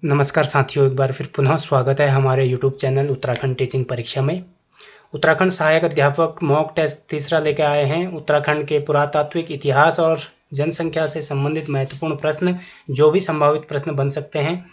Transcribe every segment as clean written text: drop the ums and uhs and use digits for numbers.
नमस्कार साथियों, एक बार फिर पुनः स्वागत है हमारे YouTube चैनल उत्तराखंड टीचिंग परीक्षा में। उत्तराखंड सहायक अध्यापक मॉक टेस्ट तीसरा लेकर आए हैं। उत्तराखंड के पुरातात्विक इतिहास और जनसंख्या से संबंधित महत्वपूर्ण प्रश्न, जो भी संभावित प्रश्न बन सकते हैं।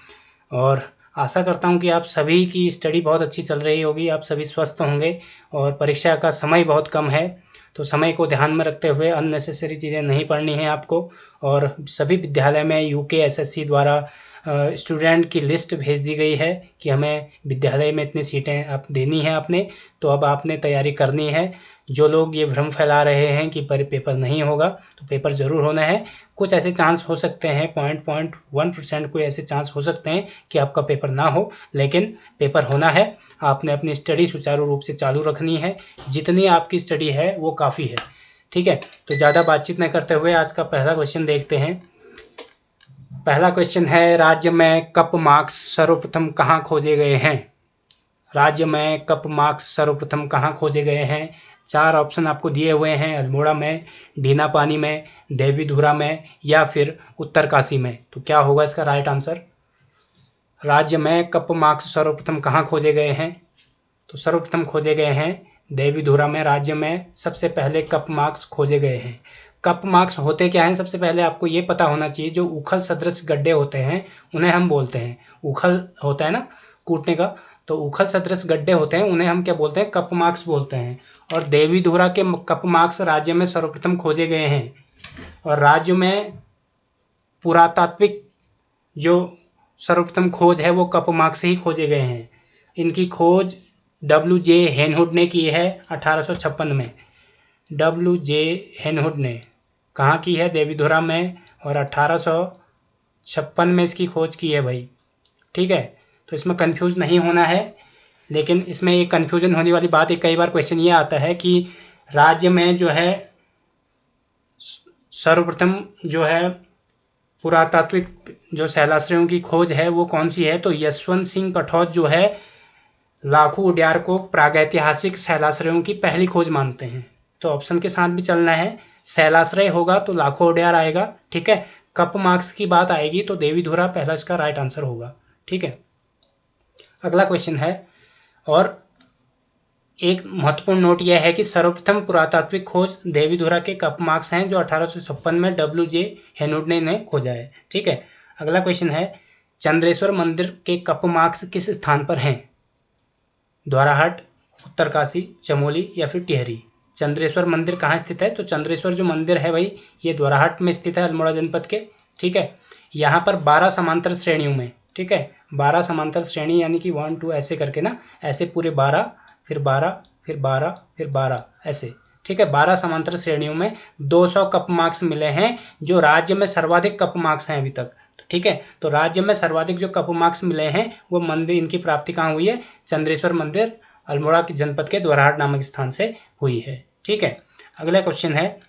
और आशा करता हूं कि आप सभी की स्टडी बहुत अच्छी चल रही होगी, आप सभी स्वस्थ होंगे और परीक्षा का समय बहुत कम है, तो समय को ध्यान में रखते हुए अननेसेसरी चीज़ें नहीं पढ़नी है आपको। और सभी विद्यालय में यूकेएसएससी द्वारा स्टूडेंट की लिस्ट भेज दी गई है कि हमें विद्यालय में इतनी सीटें आप देनी है आपने, तो अब आपने तैयारी करनी है। जो लोग ये भ्रम फैला रहे हैं कि पेपर नहीं होगा, तो पेपर ज़रूर होना है। कुछ ऐसे चांस हो सकते हैं, 0.1% कोई ऐसे चांस हो सकते हैं कि आपका पेपर ना हो, लेकिन पेपर होना है। आपने अपनी स्टडी सुचारू रूप से चालू रखनी है। जितनी आपकी स्टडी है वो काफ़ी है, ठीक है। तो ज़्यादा बातचीत न करते हुए आज का पहला क्वेश्चन देखते हैं। पहला क्वेश्चन है, राज्य में कप मार्क्स सर्वप्रथम कहाँ खोजे गए हैं? राज्य में कप मार्क्स सर्वप्रथम कहाँ खोजे गए हैं? 4 ऑप्शन आपको दिए हुए हैं, अल्मोड़ा में, ढीनापानी में, देवीधुरा में या फिर उत्तरकाशी में। तो क्या होगा इसका राइट आंसर? राज्य में कप मार्क्स सर्वप्रथम कहाँ खोजे गए हैं? तो सर्वप्रथम खोजे गए हैं देवीधुरा में। राज्य में सबसे पहले कप मार्क्स खोजे गए हैं। कप मार्क्स होते क्या हैं, सबसे पहले आपको ये पता होना चाहिए। जो उखल सदृश गड्ढे होते हैं उन्हें हम बोलते हैं, उखल होता है ना कूटने का, तो उखल सदृश गड्ढे होते हैं उन्हें हम क्या बोलते हैं? कप मार्क्स बोलते हैं। और देवीधुरा के कप मार्क्स राज्य में सर्वप्रथम खोजे गए हैं। और राज्य में पुरातात्विक जो सर्वप्रथम खोज है वो कप मार्क्स ही खोजे गए हैं। इनकी खोज WJ हेनहुड ने की है 1856 में। WJ हेनहुड ने कहाँ की है? देवीधुरा में, और 1856 में इसकी खोज की है भाई, ठीक है। तो इसमें कंफ्यूज नहीं होना है। लेकिन इसमें एक कंफ्यूजन होने वाली बात है, कई बार क्वेश्चन ये आता है कि राज्य में जो है सर्वप्रथम जो है पुरातात्विक जो शैलाश्रयों की खोज है वो कौन सी है? तो यशवंत सिंह कठौत जो है लाखू उड्यार को प्रागैतिहासिक शैलाश्रयों की पहली खोज मानते हैं। तो ऑप्शन के साथ भी चलना है, शैलाश्रय होगा तो लाखू उड्यार आएगा, ठीक है। कप मार्क्स की बात आएगी तो देवीधुरा पहला इसका राइट आंसर होगा, ठीक है। अगला क्वेश्चन है, और एक महत्वपूर्ण नोट यह है कि सर्वप्रथम पुरातात्विक खोज देवीधुरा के कप मार्क्स हैं, जो 1856 में WJ हेनहुड ने खोजा है, ठीक है। अगला क्वेश्चन है, चंद्रेश्वर मंदिर के कप मार्क्स किस स्थान पर हैं? द्वाराहाट, उत्तरकाशी, चमोली या फिर टिहरी। चंद्रेश्वर मंदिर कहाँ स्थित है? तो चंद्रेश्वर जो मंदिर है भाई, ये द्वाराहाट में स्थित है, अल्मोड़ा जनपद के, ठीक है। यहाँ पर 12 समांतर श्रेणियों में, ठीक है, 12 समांतर श्रेणी, यानी कि 1 2 ऐसे करके ना, ऐसे पूरे 12 फिर 12 फिर 12 फिर 12 ऐसे, ठीक है। 12 समांतर श्रेणियों में 200 कप मार्क्स मिले हैं, जो राज्य में सर्वाधिक कप मार्क्स हैं अभी तक, ठीक है। तो राज्य में सर्वाधिक जो कप मार्क्स मिले हैं वो मंदिर, इनकी प्राप्ति कहाँ हुई है? चंद्रेश्वर मंदिर, अल्मोड़ा की जनपद के द्वाराहाट नामक स्थान से हुई है, ठीक है। अगला क्वेश्चन है,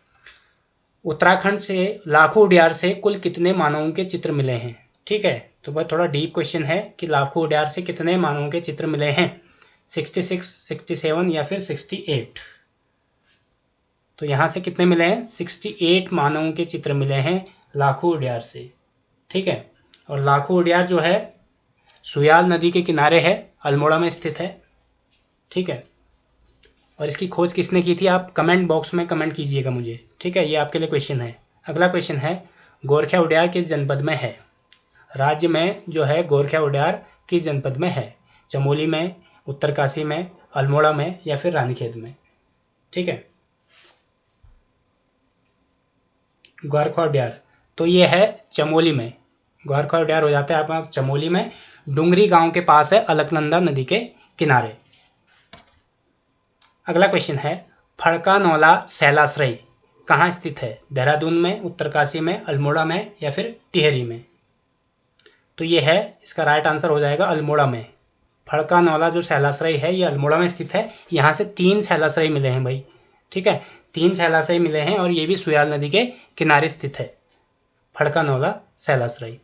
उत्तराखंड से लाखू उड्यार से कुल कितने मानवों के चित्र मिले हैं? ठीक है, तो वह थोड़ा डीप क्वेश्चन है कि लाखू उड्यार से कितने मानवों के चित्र मिले हैं, 66, 67 या फिर 68। तो यहाँ से कितने मिले हैं? 68 मानवों के चित्र मिले हैं लाखू उड्यार से, ठीक है। और लाखू उड्यार जो है सुयाल नदी के किनारे है, अल्मोड़ा में स्थित है, ठीक है। और इसकी खोज किसने की थी? आप कमेंट बॉक्स में कमेंट कीजिएगा मुझे, ठीक है। ये आपके लिए क्वेश्चन है। अगला क्वेश्चन है, गोरखा उड्यार किस जनपद में है? राज्य में जो है गोरखा उड्यार किस जनपद में है? चमोली में, उत्तरकाशी में, अल्मोड़ा में या फिर रानीखेत में, ठीक है। गोरखा उड्यार तो ये है चमोली में, गोरखा उड्यार हो जाता है आपका चमोली में, डुंगरी गांव के पास है, अलकनंदा नदी के किनारे। अगला क्वेश्चन है, फड़का-नौला शैलाश्रय कहाँ स्थित है? देहरादून में, उत्तरकाशी में, अल्मोड़ा में या फिर टिहरी में। तो ये है, इसका राइट आंसर हो जाएगा अल्मोड़ा में। फड़का-नौला जो शैलाश्रय है ये अल्मोड़ा में स्थित है। यहाँ से 3 शैलाश्रय मिले हैं भाई, ठीक है, 3 शैलाश्रय मिले हैं और ये भी सुयाल नदी के किनारे स्थित है, फड़का-नौला शैलाश्रय।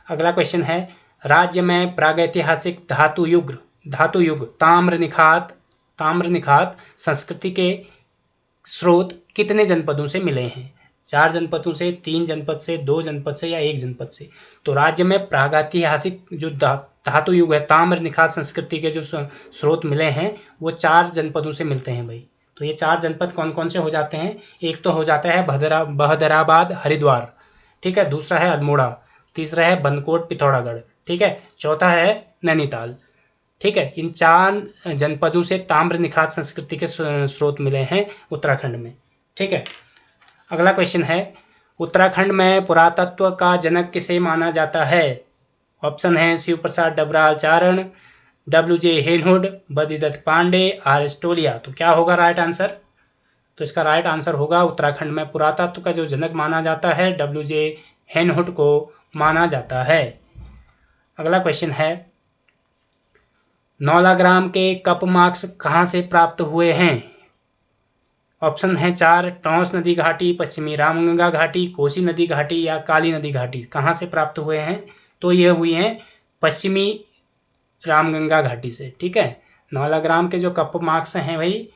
अगला क्वेश्चन है, राज्य में प्रागैतिहासिक धातु युग ताम्र निखात संस्कृति के स्रोत कितने जनपदों से मिले हैं? 4 जनपदों से, 3 जनपद से, 2 जनपद से या 1 जनपद से। तो राज्य में प्रागैतिहासिक जो धातु युग है, ताम्र निखात संस्कृति के जो स्रोत मिले हैं वो 4 जनपदों से मिलते हैं भाई। तो ये 4 जनपद कौन कौन से हो जाते हैं? एक तो हो जाता है बहदराबाद हरिद्वार, ठीक है। दूसरा है अल्मोड़ा, तीसरा है बनकोट पिथौरागढ़, ठीक है। चौथा है नैनीताल, ठीक है। इन 4 जनपदों से ताम्र निखात संस्कृति के स्रोत मिले हैं उत्तराखंड में, ठीक है। अगला क्वेश्चन है, उत्तराखंड में पुरातत्व का जनक किसे माना जाता है? ऑप्शन है Shiv Prasad Dabral Charan, WJ Henwood, Badridatt Pande, R S Tolia. तो क्या होगा राइट आंसर? तो इसका राइट आंसर होगा, उत्तराखंड में पुरातत्व का जो जनक माना जाता है WJ हेनहुड को माना जाता है। अगला क्वेश्चन है, नौलाग्राम के कप मार्क्स कहाँ से प्राप्त हुए हैं? ऑप्शन है 4, टॉन्स नदी घाटी, पश्चिमी रामगंगा घाटी, कोसी नदी घाटी या काली नदी घाटी। कहाँ से प्राप्त हुए हैं? तो ये हुई हैं पश्चिमी रामगंगा घाटी से, ठीक है। नौलाग्राम के जो कप मार्क्स हैं भाई,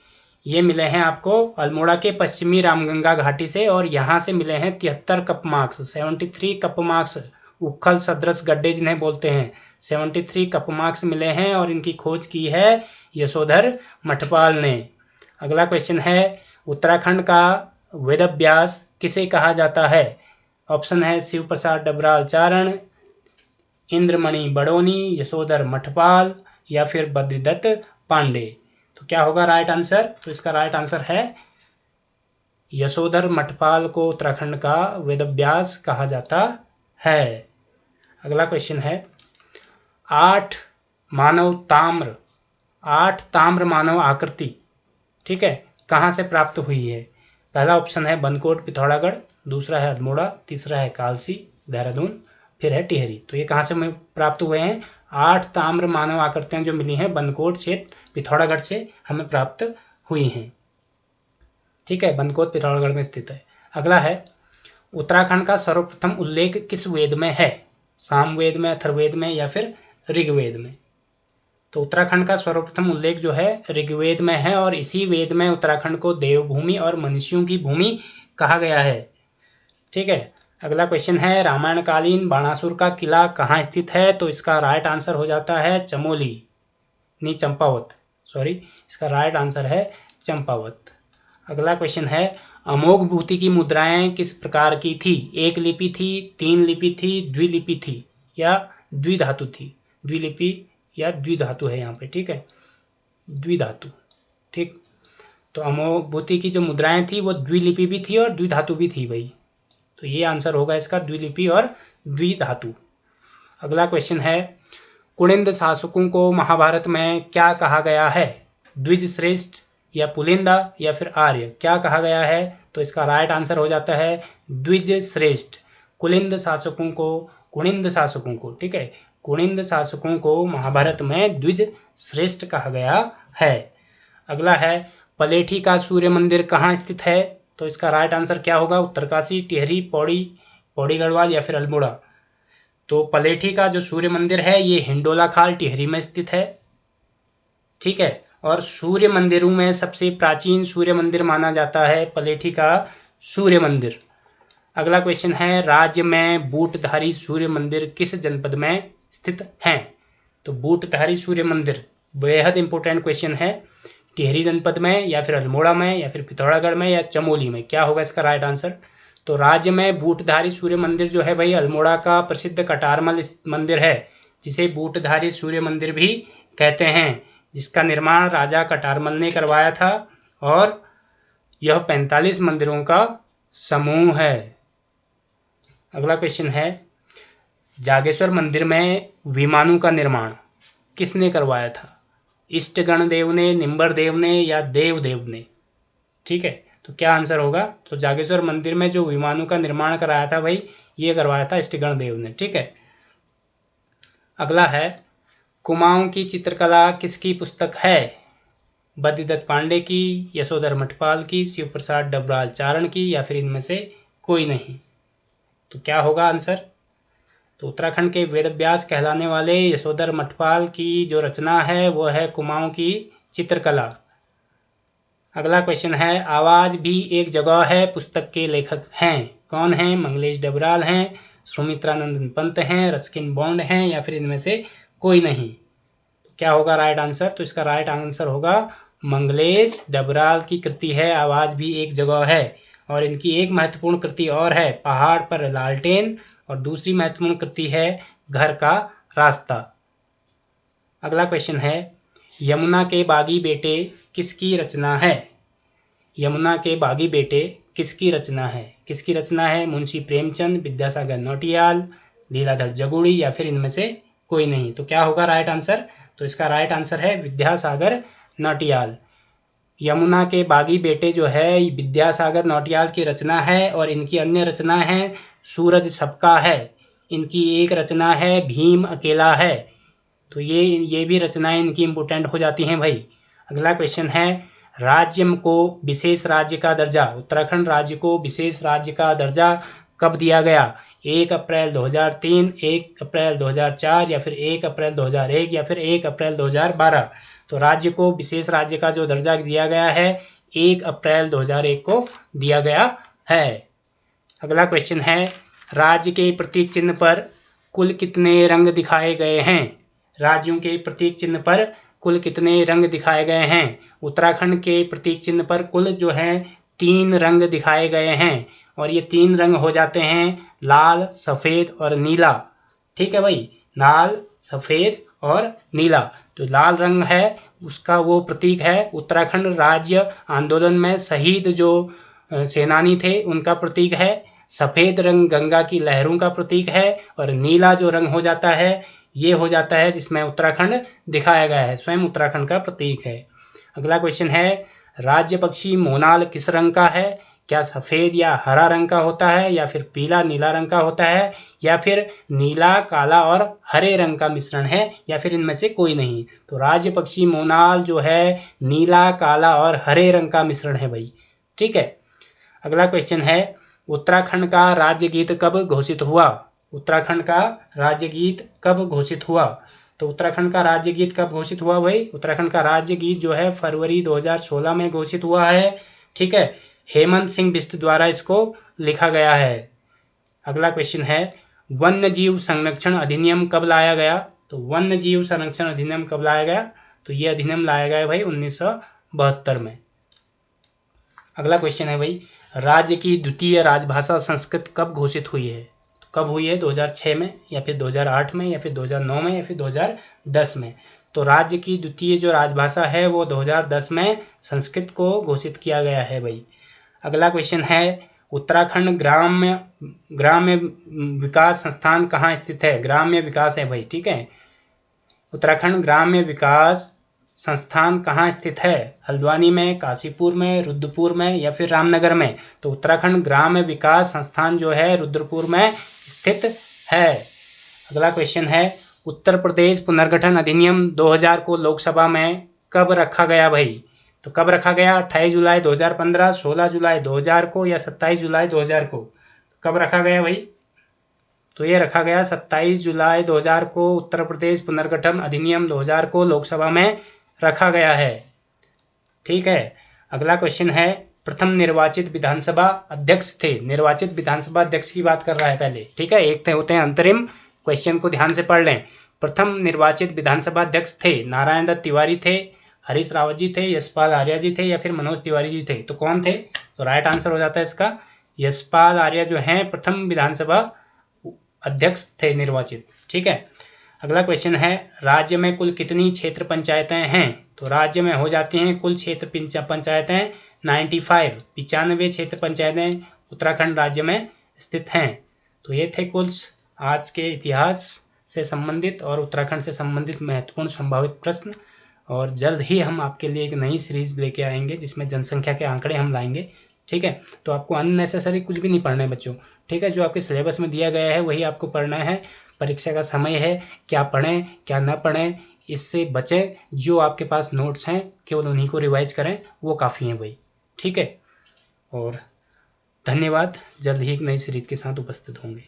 ये मिले हैं आपको अल्मोड़ा के पश्चिमी रामगंगा घाटी से, और यहाँ से मिले हैं 73 कप मार्क्स, 73 कप मार्क्स, उखल सदृश गड्ढे जिन्हें बोलते हैं, 73 कप मार्क्स मिले हैं, और इनकी खोज की है यशोधर मठपाल ने। अगला क्वेश्चन है, उत्तराखंड का वेदव्यास किसे कहा जाता है? ऑप्शन है शिव प्रसाद डबराल चारण, इंद्रमणि बड़ोनी, यशोधर मठपाल या फिर बद्रीदत्त पांडे। तो क्या होगा राइट आंसर? तो इसका राइट आंसर है यशोधर मठपाल को उत्तराखंड का वेदव्यास कहा जाता है। अगला क्वेश्चन है, 8 ताम्र मानव आकृति, ठीक है, कहाँ से प्राप्त हुई है? पहला ऑप्शन है बनकोट पिथौरागढ़, दूसरा है अल्मोड़ा, तीसरा है कालसी देहरादून, फिर है टिहरी। तो ये कहाँ से प्राप्त हुए हैं? 8 ताम्र मानव आकृतियाँ जो मिली हैं बनकोट क्षेत्र पिथौरागढ़ से हमें प्राप्त हुई हैं, ठीक है। बनकोट पिथौरागढ़ में स्थित है। अगला है, उत्तराखंड का सर्वप्रथम उल्लेख किस वेद में है? सामवेद में, अथर्ववेद में या फिर ऋग्वेद में? तो उत्तराखंड का सर्वप्रथम उल्लेख जो है ऋग्वेद में है, और इसी वेद में उत्तराखंड को देवभूमि और मनुष्यों की भूमि कहा गया है, ठीक है। अगला क्वेश्चन है, रामायणकालीन बाणासुर का किला कहाँ स्थित है? तो इसका राइट आंसर हो जाता है चमोली, नहीं चंपावत, सॉरी, इसका राइट आंसर है चंपावत। अगला क्वेश्चन है, अमोघ भूति की मुद्राएं किस प्रकार की थी? एक लिपि थी, 3 लिपि थी, द्विलिपि थी या द्विधातु थी? द्विलिपि या द्विधातु है यहाँ पे, ठीक है, द्विधातु, ठीक। तो अमोघ भूति की जो मुद्राएं थी वो द्विलिपि भी थी और द्विधातु भी थी भाई। तो ये आंसर होगा इसका द्विलिपि और द्विधातु। अगला क्वेश्चन है, कुणिंद शासकों को महाभारत में क्या कहा गया है? द्विज श्रेष्ठ या पुलिंदा या फिर आर्य, क्या कहा गया है? तो इसका राइट आंसर हो जाता है द्विज श्रेष्ठ। कुणिंद शासकों को, ठीक है, कुणिंद शासकों को महाभारत में द्विज श्रेष्ठ कहा गया है। अगला है, पलेठी का सूर्य मंदिर कहाँ स्थित है? तो इसका राइट आंसर क्या होगा? उत्तरकाशी, टिहरी, पौड़ी गढ़वाल या फिर अल्मोड़ा। तो पलेठी का जो सूर्य मंदिर है ये हिंडोला खाल टिहरी में स्थित है, ठीक है। और सूर्य मंदिरों में सबसे प्राचीन सूर्य मंदिर माना जाता है पलेठी का सूर्य मंदिर। अगला क्वेश्चन है, राज्य में बूटधारी सूर्य मंदिर किस जनपद में स्थित हैं? तो बूटधारी सूर्य मंदिर बेहद इंपॉर्टेंट क्वेश्चन है। टिहरी जनपद में या फिर अल्मोड़ा में या फिर पिथौरागढ़ में या चमोली में, क्या होगा इसका राइट आंसर? तो राज्य में बूटधारी सूर्य मंदिर जो है भाई अल्मोड़ा का प्रसिद्ध कटारमल मंदिर है, जिसे बूटधारी सूर्य मंदिर भी कहते हैं, जिसका निर्माण राजा कटारमल ने करवाया था, और यह 45 मंदिरों का समूह है। अगला क्वेश्चन है, जागेश्वर मंदिर में विमानों का निर्माण किसने करवाया था? इष्टगण देव ने, निम्बर देव ने या देव ने, ठीक है। तो क्या आंसर होगा? तो जागेश्वर मंदिर में जो विमानों का निर्माण कराया था भाई, ये करवाया था इष्टगण देव ने, ठीक है। अगला है, कुमाऊं की चित्रकला किसकी पुस्तक है? बद्रीदत्त पांडे की, यशोधर मठपाल की, शिव प्रसाद डबराल चारण की या फिर इनमें से कोई नहीं? तो क्या होगा आंसर? तो उत्तराखंड के वेदव्यास कहलाने वाले यशोधर मठपाल की जो रचना है वो है कुमाऊं की चित्रकला। अगला क्वेश्चन है, आवाज भी एक जगह है पुस्तक के लेखक हैं, कौन हैं? मंगलेश डबराल हैं, सुमित्रानंदन पंत हैं, रस्किन बॉन्ड हैं, या फिर इनमें से कोई नहीं। तो क्या होगा राइट आंसर? तो इसका राइट आंसर होगा मंगलेश डबराल की कृति है आवाज भी एक जगह है। और इनकी एक महत्वपूर्ण कृति और है, पहाड़ पर लालटेन, और दूसरी महत्वपूर्ण कृति है घर का रास्ता। अगला क्वेश्चन है, यमुना के बागी बेटे किसकी रचना है? यमुना के बागी बेटे किसकी रचना है? किसकी रचना है? मुंशी प्रेमचंद, विद्यासागर नौटियाल, लीलाधर जगुड़ी, या फिर इनमें से कोई नहीं। तो क्या होगा राइट आंसर? तो इसका राइट आंसर है विद्यासागर नौटियाल। यमुना के बागी बेटे जो है विद्यासागर नौटियाल की रचना है, और इनकी अन्य रचना है सूरज सबका है, इनकी एक रचना है भीम अकेला है। तो ये भी रचनाएं इनकी इम्पोर्टेंट हो जाती हैं भाई। अगला क्वेश्चन है, राज्य को विशेष राज्य का दर्जा, उत्तराखंड राज्य को विशेष राज्य का दर्जा कब दिया गया? 1 अप्रैल 2003, 1 अप्रैल 2004, या फिर 1 अप्रैल 2001, या फिर 1 अप्रैल 2012। तो राज्य को विशेष राज्य का जो दर्जा दिया गया है 1 अप्रैल 2001 को दिया गया है। अगला क्वेश्चन है, राज्य के प्रतीक चिन्ह पर कुल कितने रंग दिखाए गए हैं? राज्यों के प्रतीक चिन्ह पर कुल कितने रंग दिखाए गए हैं? उत्तराखंड के प्रतीक चिन्ह पर कुल जो है 3 रंग दिखाए गए हैं, और ये 3 रंग हो जाते हैं लाल, सफ़ेद और नीला। ठीक है भाई, लाल, सफ़ेद और नीला। तो लाल रंग है उसका वो प्रतीक है उत्तराखंड राज्य आंदोलन में शहीद जो सेनानी थे उनका प्रतीक है। सफ़ेद रंग गंगा की लहरों का प्रतीक है, और नीला जो रंग हो जाता है ये हो जाता है जिसमें उत्तराखंड दिखाया गया है, स्वयं उत्तराखंड का प्रतीक है। अगला क्वेश्चन है, राज्य पक्षी मोनाल किस रंग का है? क्या सफ़ेद या हरा रंग का होता है, या फिर पीला नीला रंग का होता है, या फिर नीला, काला और हरे रंग का मिश्रण है, या फिर इनमें से कोई नहीं? तो राज्य पक्षी मोनाल जो है नीला, काला और हरे रंग का मिश्रण है भाई। ठीक है। अगला क्वेश्चन है, उत्तराखंड का राज्य गीत कब घोषित हुआ? उत्तराखंड का राज्य गीत कब घोषित हुआ? तो उत्तराखंड का राज्य गीत कब घोषित हुआ भाई? उत्तराखंड का राज्य गीत जो है फरवरी 2016 में घोषित हुआ है। ठीक है, हेमंत सिंह बिष्ट द्वारा इसको लिखा गया है। अगला क्वेश्चन है, वन्य जीव संरक्षण अधिनियम कब लाया गया? तो वन्य जीव संरक्षण अधिनियम कब लाया गया? तो ये अधिनियम लाया गया भाई 1972 में। अगला क्वेश्चन है भाई, राज्य की द्वितीय राजभाषा संस्कृत कब घोषित हुई है? तो कब हुई है? 2006 में, या फिर 2008 में, या फिर 2009 में, या फिर 2010 में? तो राज्य की द्वितीय जो राजभाषा है वो 2010 में संस्कृत को घोषित किया गया है भाई। अगला क्वेश्चन है, उत्तराखंड ग्राम्य विकास संस्थान कहाँ स्थित है? ग्राम्य विकास है भाई। ठीक है, उत्तराखंड ग्राम्य विकास संस्थान कहाँ स्थित है? हल्द्वानी में, काशीपुर में, रुद्रपुर में, या फिर रामनगर में? तो उत्तराखंड ग्राम्य विकास संस्थान जो है रुद्रपुर में स्थित है। अगला क्वेश्चन है, उत्तर प्रदेश पुनर्गठन अधिनियम 2000 को लोकसभा में कब रखा गया भाई? तो कब रखा गया? 28 जुलाई 2015, 16 जुलाई 2000 को, या 27 जुलाई 2000 को? कब रखा गया भाई? तो ये रखा गया 27 जुलाई 2000 को। उत्तर प्रदेश पुनर्गठन अधिनियम 2000 को लोकसभा में रखा गया है। ठीक है। अगला क्वेश्चन है, प्रथम निर्वाचित विधानसभा अध्यक्ष थे? निर्वाचित विधानसभा अध्यक्ष की बात कर रहा है पहले। ठीक है, एक होते हैं अंतरिम, क्वेश्चन को ध्यान से पढ़ लें। प्रथम निर्वाचित विधानसभा अध्यक्ष थे नारायण दत्त तिवारी थे, हरीश रावत जी थे, यशपाल आर्या जी थे, या फिर मनोज तिवारी जी थे? तो कौन थे? तो राइट आंसर हो जाता है इसका यशपाल आर्या जो हैं प्रथम विधानसभा अध्यक्ष थे निर्वाचित। ठीक है। अगला क्वेश्चन है, राज्य में कुल कितनी क्षेत्र पंचायतें हैं? तो राज्य में हो जाती हैं कुल क्षेत्र पंचायतें 95 क्षेत्र पंचायतें उत्तराखंड राज्य में स्थित हैं। तो ये थे कुछ आज के इतिहास से संबंधित और उत्तराखंड से संबंधित महत्वपूर्ण संभावित प्रश्न, और जल्द ही हम आपके लिए एक नई सीरीज़ लेके आएंगे जिसमें जनसंख्या के आंकड़े हम लाएंगे। ठीक है, तो आपको अननेसेसरी कुछ भी नहीं पढ़ना है बच्चों। ठीक है, जो आपके सिलेबस में दिया गया है वही आपको पढ़ना है। परीक्षा का समय है, क्या पढ़ें क्या ना पढ़ें इससे बचें। जो आपके पास नोट्स हैं केवल उन्हीं को रिवाइज करें, वो काफ़ी हैं भाई। ठीक है, और धन्यवाद। जल्द ही एक नई सीरीज के साथ उपस्थित होंगे।